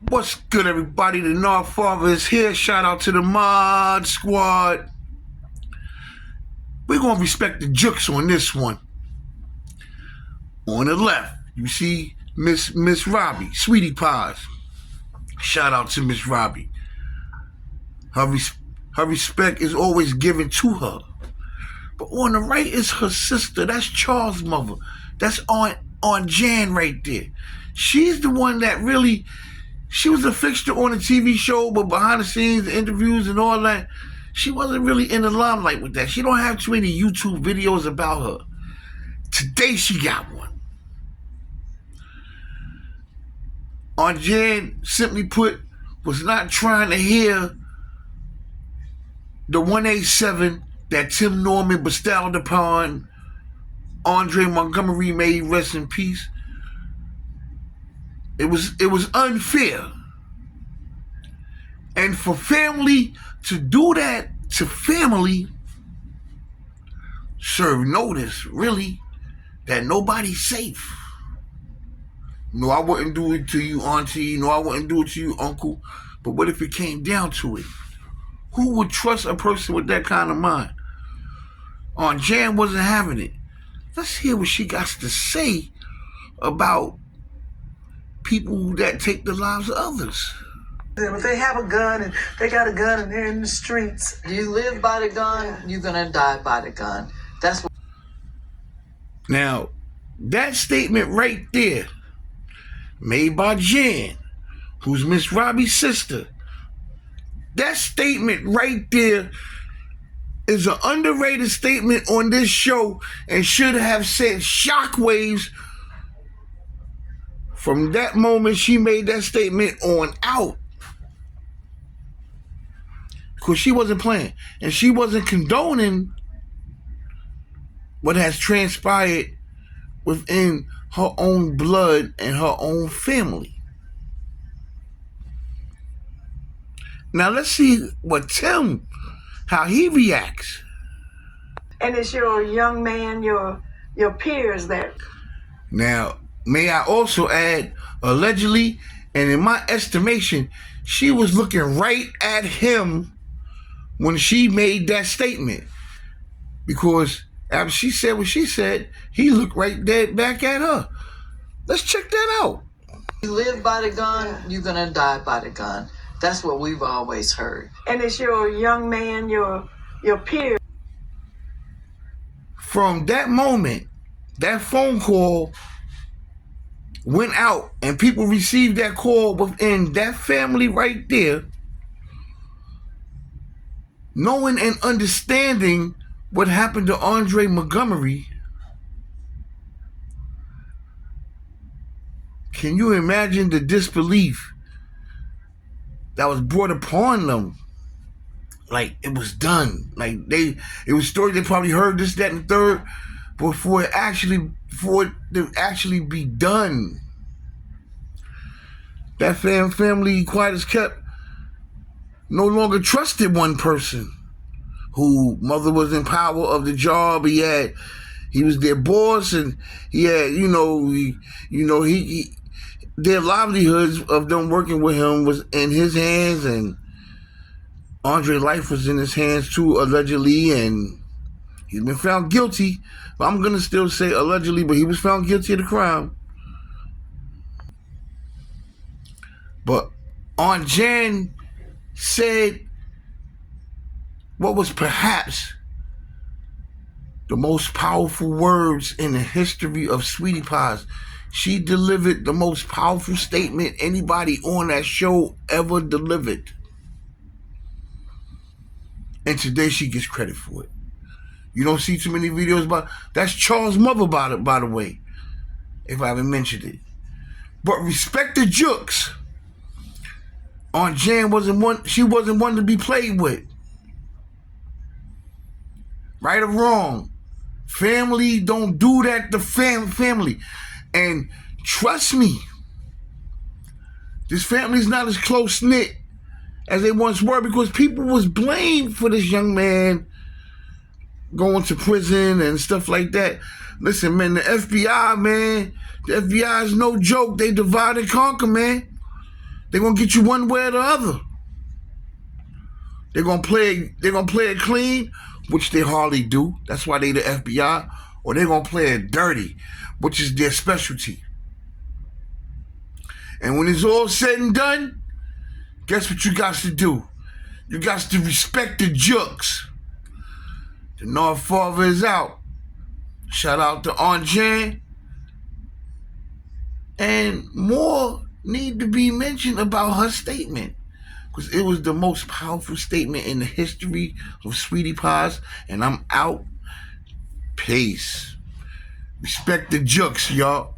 What's good, everybody? The North Father is here. Shout out to the Mod Squad. We're going to respect the jukes on this one. On the left, you see Miss Robbie, Sweetie Pies. Shout out to Miss Robbie. Her respect is always given to her. But on the right is her sister. That's Charles' mother. That's Aunt Jan right there. She's the one that really... She was a fixture on the TV show, but behind the scenes, the interviews and all that, she wasn't really in the limelight with that. She don't have too many YouTube videos about her. Today she got one. Aunt Jan, simply put, was not trying to hear the 187 that Tim Norman bestowed upon Andre Montgomery, may he rest in peace. It was unfair. And for family to do that to family serve notice, really, that nobody's safe. No, I wouldn't do it to you, auntie. No, I wouldn't do it to you, uncle. But what if it came down to it? Who would trust a person with that kind of mind? Aunt Jan wasn't having it. Let's hear what she got to say about people that take the lives of others. If they have a gun and they got a gun and they're in the streets. You live by the gun, you're going to die by the gun. That's what. Now, that statement right there, made by Jan, who's Miss Robbie's sister, that statement right there is an underrated statement on this show and should have sent shockwaves from that moment she made that statement on out. Because she wasn't playing. And she wasn't condoning what has transpired within her own blood and her own family. Now let's see what Tim, how he reacts. And it's your young man, your peers that. Now, may I also add, allegedly, and in my estimation, she was looking right at him when she made that statement. Because after she said what she said, he looked right dead back at her. Let's check that out. You live by the gun, you're going to die by the gun. That's what we've always heard. And it's your young man, your peers. From that moment, that phone call went out and people received that call within that family right there, knowing and understanding what happened to Andre Montgomery. Can you imagine the disbelief that was brought upon them? Like it was done. Like it was stories they probably heard this, that, and third before it to actually be done. That family, quiet as kept, no longer trusted one person who mother was in power of the job. He was their boss, and he had, their livelihoods of them working with him was in his hands, and Andre's life was in his hands too, allegedly, and he's been found guilty. But I'm going to still say allegedly, but he was found guilty of the crime. But Aunt Jan said what was perhaps the most powerful words in the history of Sweetie Pies. She delivered the most powerful statement anybody on that show ever delivered. And today she gets credit for it. You don't see too many videos about it. That's Charles' mother, by the way, if I haven't mentioned it. But respect the jukes. Aunt Jan wasn't one to be played with. Right or wrong. Family don't do that to family. And trust me, this family's not as close-knit as they once were, because people was blamed for this young man going to prison and stuff like that. Listen, man, the FBI is no joke. They divide and conquer, man. They're gonna get you one way or the other. They're gonna play it clean, which they hardly do. That's why they the FBI. Or they're gonna play it dirty, which is their specialty. And when it's all said and done, guess what you got to do? You got to respect the jokes. The North Father is out. Shout out to Aunt Jan. And more need to be mentioned about her statement, because it was the most powerful statement in the history of Sweetie Pies. And I'm out. Peace. Respect the jokes, y'all.